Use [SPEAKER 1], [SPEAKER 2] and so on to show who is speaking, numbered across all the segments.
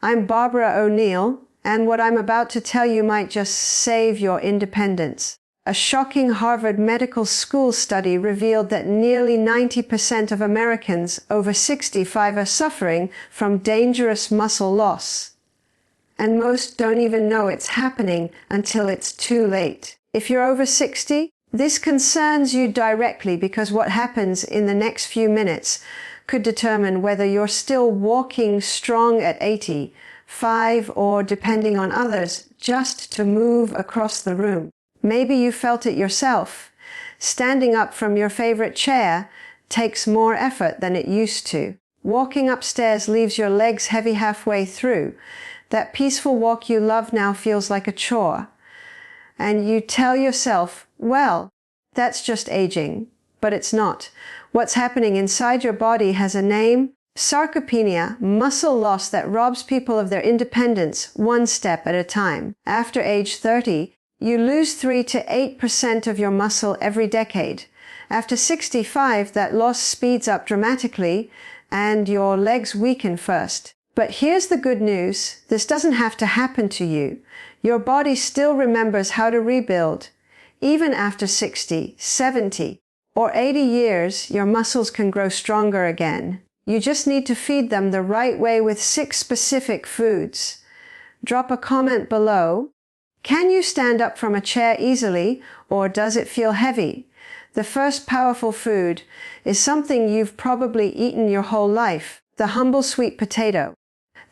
[SPEAKER 1] I'm Barbara O'Neill, and what I'm about to tell you might just save your independence. A shocking Harvard Medical School study revealed that nearly 90% of Americans over 65 are suffering from dangerous muscle loss. And most don't even know it's happening until it's too late. If you're over 60, this concerns you directly because what happens in the next few minutes could determine whether you're still walking strong at 85 or, depending on others, just to move across the room. Maybe you felt it yourself. Standing up from your favorite chair takes more effort than it used to. Walking upstairs leaves your legs heavy halfway through. That peaceful walk you love now feels like a chore. And you tell yourself, well, that's just aging. But it's not. What's happening inside your body has a name: sarcopenia, muscle loss that robs people of their independence one step at a time. After age 30, you lose 3 to 8% of your muscle every decade. After 65, that loss speeds up dramatically, and your legs weaken first. But here's the good news: this doesn't have to happen to you. Your body still remembers how to rebuild. Even after 60, 70, or 80 years, your muscles can grow stronger again. You just need to feed them the right way with 6 specific foods. Drop a comment below. Can you stand up from a chair easily, or does it feel heavy? The first powerful food is something you've probably eaten your whole life: the humble sweet potato.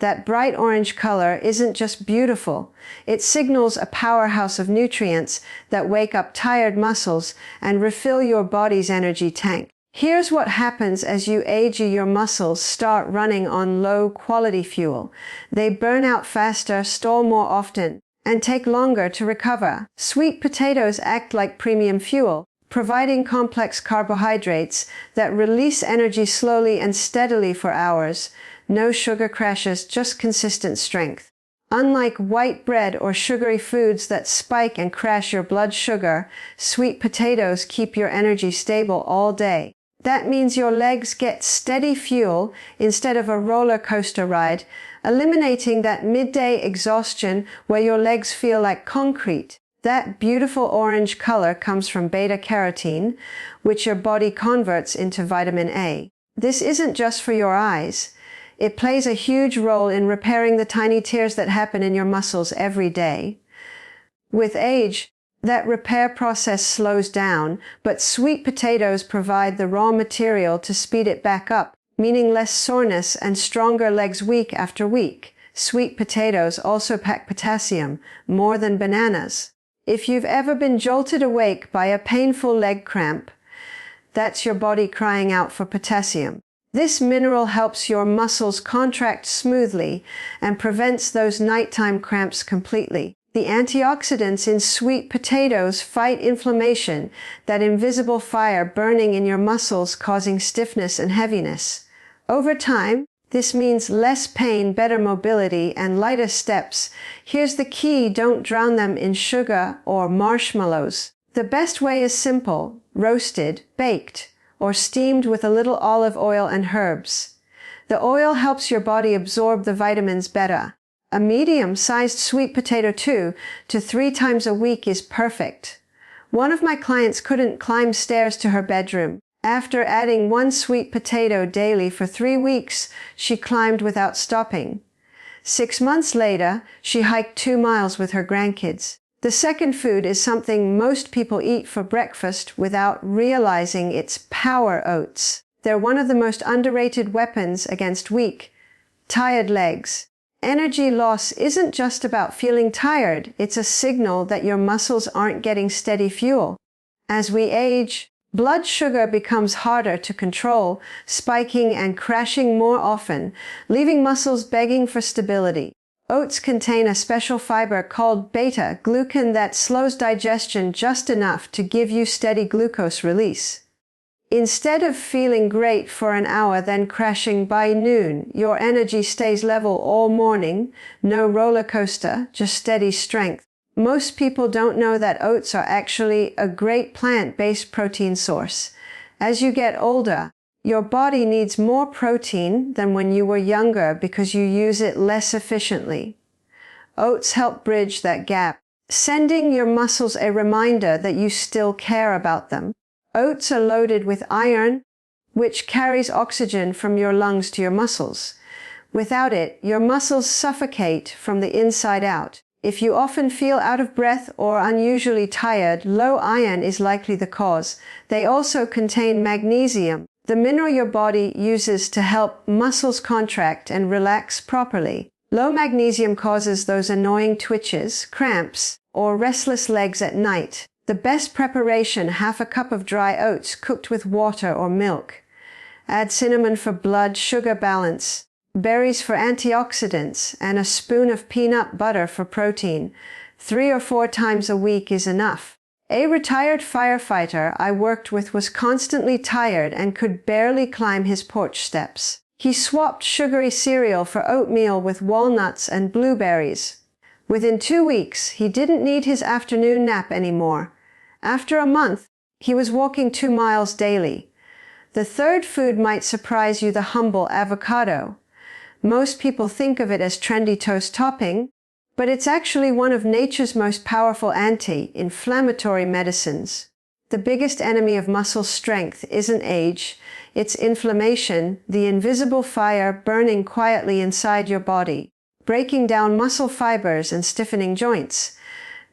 [SPEAKER 1] That bright orange color isn't just beautiful, it signals a powerhouse of nutrients that wake up tired muscles and refill your body's energy tank. Here's what happens as you age: your muscles start running on low-quality fuel. They burn out faster, stall more often, and take longer to recover. Sweet potatoes act like premium fuel, providing complex carbohydrates that release energy slowly and steadily for hours. No sugar crashes, just consistent strength. Unlike white bread or sugary foods that spike and crash your blood sugar, sweet potatoes keep your energy stable all day. That means your legs get steady fuel instead of a roller coaster ride, eliminating that midday exhaustion where your legs feel like concrete. That beautiful orange color comes from beta-carotene, which your body converts into vitamin A. This isn't just for your eyes. It plays a huge role in repairing the tiny tears that happen in your muscles every day. With age, that repair process slows down, but sweet potatoes provide the raw material to speed it back up, meaning less soreness and stronger legs week after week. Sweet potatoes also pack potassium, more than bananas. If you've ever been jolted awake by a painful leg cramp, that's your body crying out for potassium. This mineral helps your muscles contract smoothly and prevents those nighttime cramps completely. The antioxidants in sweet potatoes fight inflammation, that invisible fire burning in your muscles causing stiffness and heaviness. Over time, this means less pain, better mobility, and lighter steps. Here's the key: don't drown them in sugar or marshmallows. The best way is simple: roasted, baked, or steamed with a little olive oil and herbs. The oil helps your body absorb the vitamins better. A medium-sized sweet potato 2 to 3 times a week is perfect. One of my clients couldn't climb stairs to her bedroom. After adding 1 sweet potato daily for 3 weeks, she climbed without stopping. 6 months later, she hiked 2 miles with her grandkids. The second food is something most people eat for breakfast without realizing its power: oats. They're one of the most underrated weapons against weak, tired legs. Energy loss isn't just about feeling tired, it's a signal that your muscles aren't getting steady fuel. As we age, blood sugar becomes harder to control, spiking and crashing more often, leaving muscles begging for stability. Oats contain a special fiber called beta-glucan that slows digestion just enough to give you steady glucose release. Instead of feeling great for an hour then crashing by noon, your energy stays level all morning. No roller coaster, just steady strength. Most people don't know that oats are actually a great plant-based protein source. As you get older, Your body needs more protein than when you were younger because you use it less efficiently. Oats help bridge that gap, sending your muscles a reminder that you still care about them. Oats are loaded with iron, which carries oxygen from your lungs to your muscles. Without it, your muscles suffocate from the inside out. If you often feel out of breath or unusually tired, low iron is likely the cause. They also contain magnesium, the mineral your body uses to help muscles contract and relax properly. Low magnesium causes those annoying twitches, cramps, or restless legs at night. The best preparation: half a cup of dry oats cooked with water or milk. Add cinnamon for blood sugar balance, berries for antioxidants, and a spoon of peanut butter for protein. 3 or 4 times a week is enough. A retired firefighter I worked with was constantly tired and could barely climb his porch steps. He swapped sugary cereal for oatmeal with walnuts and blueberries. Within 2 weeks, he didn't need his afternoon nap anymore. After a month, he was walking 2 miles daily. The third food might surprise you: the humble avocado. Most people think of it as trendy toast topping, but it's actually one of nature's most powerful anti-inflammatory medicines. The biggest enemy of muscle strength isn't age, it's inflammation, the invisible fire burning quietly inside your body, breaking down muscle fibers and stiffening joints.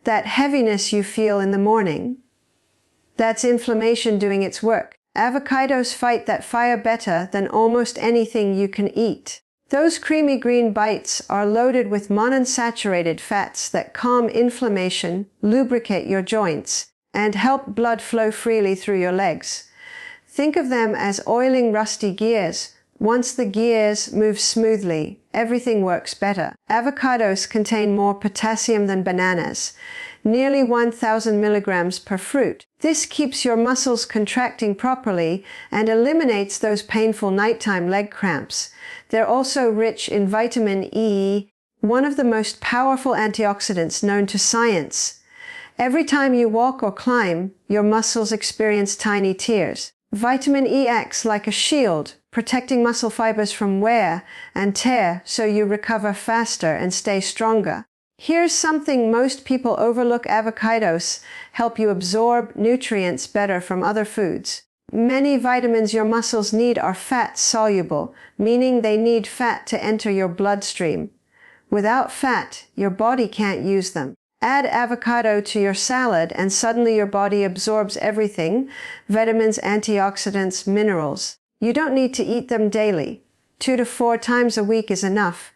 [SPEAKER 1] That heaviness you feel in the morning, that's inflammation doing its work. Avocados fight that fire better than almost anything you can eat. Those creamy green bites are loaded with monounsaturated fats that calm inflammation, lubricate your joints, and help blood flow freely through your legs. Think of them as oiling rusty gears. Once the gears move smoothly, everything works better. Avocados contain more potassium than bananas, nearly 1,000 milligrams per fruit. This keeps your muscles contracting properly and eliminates those painful nighttime leg cramps. They're also rich in vitamin E, one of the most powerful antioxidants known to science. Every time you walk or climb, your muscles experience tiny tears. Vitamin E acts like a shield, protecting muscle fibers from wear and tear so you recover faster and stay stronger. Here's something most people overlook: avocados help you absorb nutrients better from other foods. Many vitamins your muscles need are fat-soluble, meaning they need fat to enter your bloodstream. Without fat, your body can't use them. Add avocado to your salad and suddenly your body absorbs everything: vitamins, antioxidants, minerals. You don't need to eat them daily. 2 to 4 times a week is enough.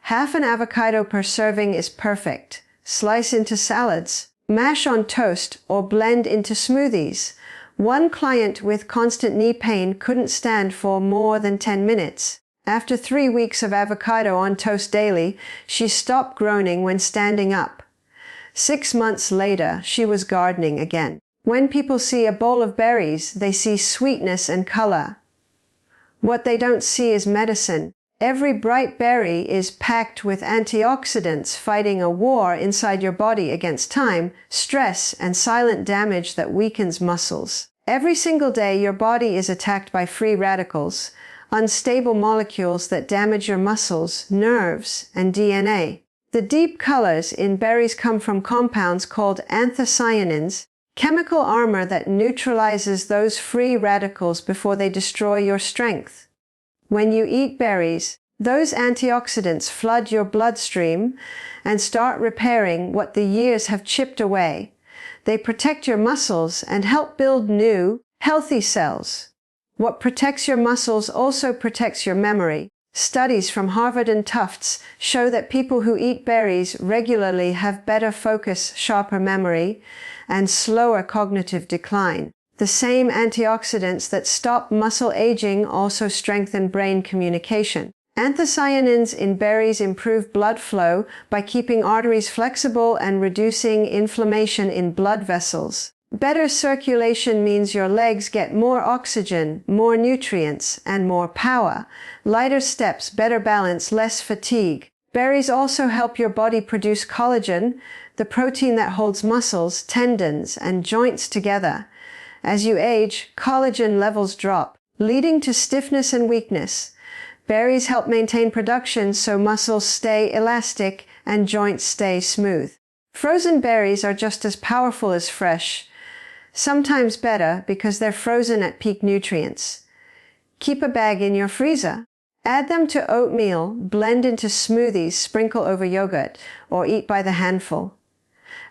[SPEAKER 1] Half an avocado per serving is perfect. Slice into salads, mash on toast, or blend into smoothies. One client with constant knee pain couldn't stand for more than 10 minutes. After 3 weeks of avocado on toast daily, she stopped groaning when standing up. 6 months later, she was gardening again. When people see a bowl of berries, they see sweetness and color. What they don't see is medicine. Every bright berry is packed with antioxidants fighting a war inside your body against time, stress, and silent damage that weakens muscles. Every single day, your body is attacked by free radicals, unstable molecules that damage your muscles, nerves, and DNA. The deep colors in berries come from compounds called anthocyanins, chemical armor that neutralizes those free radicals before they destroy your strength. When you eat berries, those antioxidants flood your bloodstream and start repairing what the years have chipped away. They protect your muscles and help build new, healthy cells. What protects your muscles also protects your memory. Studies from Harvard and Tufts show that people who eat berries regularly have better focus, sharper memory, and slower cognitive decline. The same antioxidants that stop muscle aging also strengthen brain communication. Anthocyanins in berries improve blood flow by keeping arteries flexible and reducing inflammation in blood vessels. Better circulation means your legs get more oxygen, more nutrients, and more power. Lighter steps, better balance, less fatigue. Berries also help your body produce collagen, the protein that holds muscles, tendons, and joints together. As you age, collagen levels drop. leading to stiffness and weakness. Berries help maintain production so muscles stay elastic and joints stay smooth. Frozen berries are just as powerful as fresh, sometimes better because they're frozen at peak nutrients. Keep a bag in your freezer. Add them to oatmeal, blend into smoothies, sprinkle over yogurt, or eat by the handful.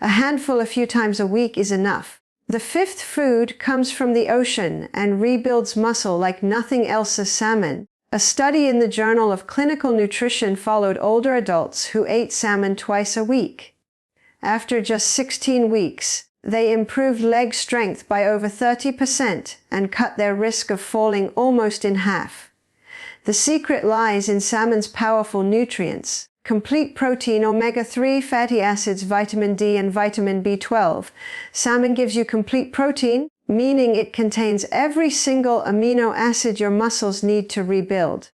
[SPEAKER 1] A handful a few times a week is enough. The fifth food comes from the ocean and rebuilds muscle like nothing else is salmon. A study in the Journal of Clinical Nutrition followed older adults who ate salmon twice a week. After just 16 weeks, they improved leg strength by over 30% and cut their risk of falling almost in half. The secret lies in salmon's powerful nutrients: complete protein, omega-3 fatty acids, vitamin D, and vitamin B12. Salmon gives you complete protein, meaning it contains every single amino acid your muscles need to rebuild.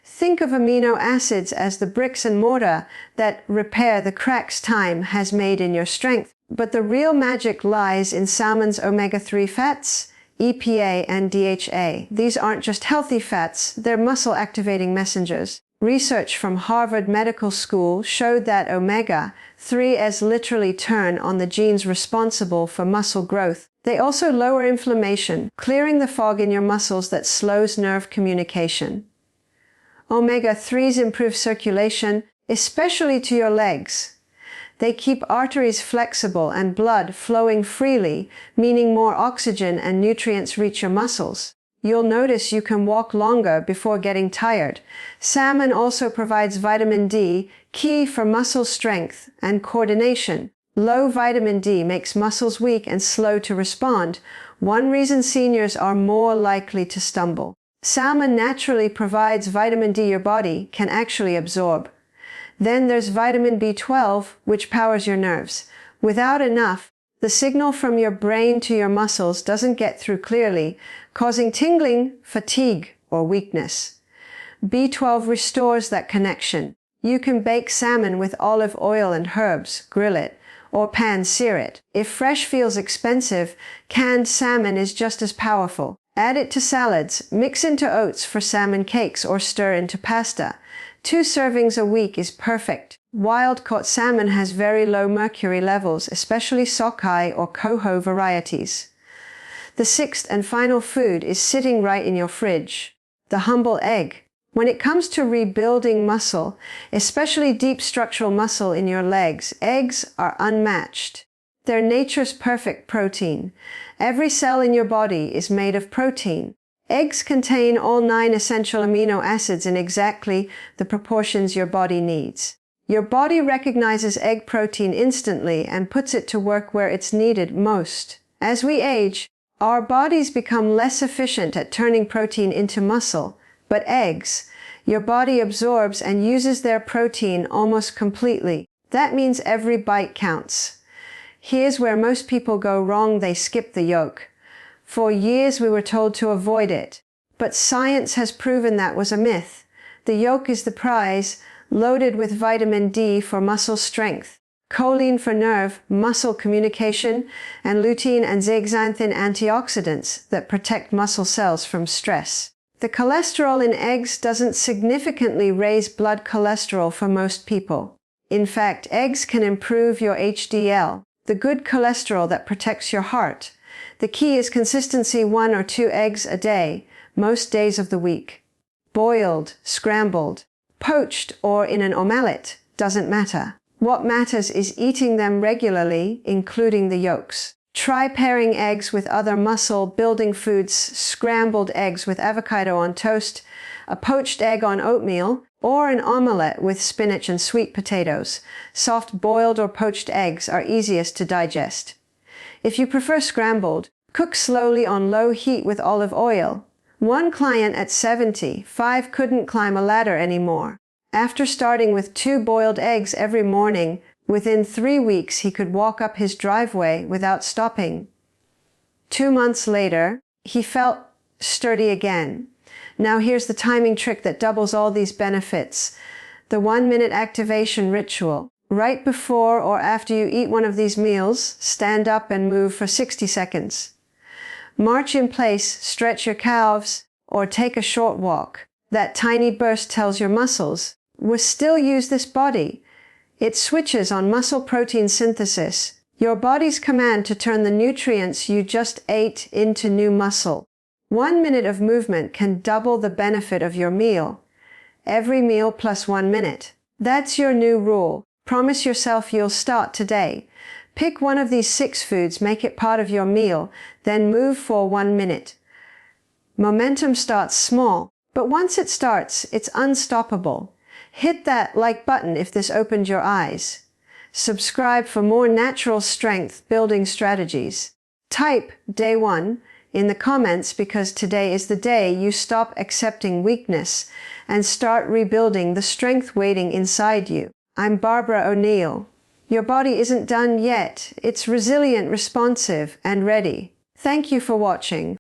[SPEAKER 1] Think of amino acids as the bricks and mortar that repair the cracks time has made in your strength. But the real magic lies in salmon's omega-3 fats, EPA and DHA. These aren't just healthy fats, they're muscle-activating messengers. Research from Harvard Medical School showed that omega-3s literally turn on the genes responsible for muscle growth. They also lower inflammation, clearing the fog in your muscles that slows nerve communication. Omega-3s improve circulation, especially to your legs. They keep arteries flexible and blood flowing freely, meaning more oxygen and nutrients reach your muscles. You'll notice you can walk longer before getting tired. Salmon also provides vitamin D, key for muscle strength and coordination. Low vitamin D makes muscles weak and slow to respond, one reason seniors are more likely to stumble. Salmon naturally provides vitamin D your body can actually absorb. Then there's vitamin B12, which powers your nerves. Without enough, the signal from your brain to your muscles doesn't get through clearly, causing tingling, fatigue, or weakness. B12 restores that connection. You can bake salmon with olive oil and herbs, grill it, or pan-sear it. If fresh feels expensive, canned salmon is just as powerful. Add it to salads, mix into oats for salmon cakes, or stir into pasta. 2 servings a week is perfect. Wild-caught salmon has very low mercury levels, especially sockeye or coho varieties. The sixth and final food is sitting right in your fridge: the humble egg. When it comes to rebuilding muscle, especially deep structural muscle in your legs, eggs are unmatched. They're nature's perfect protein. Every cell in your body is made of protein. Eggs contain all 9 essential amino acids in exactly the proportions your body needs. Your body recognizes egg protein instantly and puts it to work where it's needed most. As we age, our bodies become less efficient at turning protein into muscle, but eggs, your body absorbs and uses their protein almost completely. That means every bite counts. Here's where most people go wrong: they skip the yolk. For years we were told to avoid it, but science has proven that was a myth. The yolk is the prize, loaded with vitamin D for muscle strength, choline for nerve, muscle communication, and lutein and zeaxanthin antioxidants that protect muscle cells from stress. The cholesterol in eggs doesn't significantly raise blood cholesterol for most people. In fact, eggs can improve your HDL, the good cholesterol that protects your heart. The key is consistency: 1 or 2 eggs a day, most days of the week. Boiled, scrambled, poached, or in an omelette, doesn't matter. What matters is eating them regularly, including the yolks. Try pairing eggs with other muscle-building foods: scrambled eggs with avocado on toast, a poached egg on oatmeal, or an omelette with spinach and sweet potatoes. Soft boiled or poached eggs are easiest to digest. If you prefer scrambled, cook slowly on low heat with olive oil. One client at 75 couldn't climb a ladder anymore. After starting with 2 boiled eggs every morning, within 3 weeks he could walk up his driveway without stopping. 2 months later, he felt sturdy again. Now here's the timing trick that doubles all these benefits: the 1-minute activation ritual. Right before or after you eat one of these meals, stand up and move for 60 seconds. March in place, stretch your calves, or take a short walk. That tiny burst tells your muscles, we still use this body. It switches on muscle protein synthesis, your body's command to turn the nutrients you just ate into new muscle. 1 minute of movement can double the benefit of your meal. Every meal plus 1 minute. That's your new rule. Promise yourself you'll start today. Pick one of these 6 foods, make it part of your meal, then move for 1 minute. Momentum starts small, but once it starts, it's unstoppable. Hit that like button if this opened your eyes. Subscribe for more natural strength building strategies. Type day 1 in the comments because today is the day you stop accepting weakness and start rebuilding the strength waiting inside you. I'm Barbara O'Neill. Your body isn't done yet. It's resilient, responsive, and ready. Thank you for watching.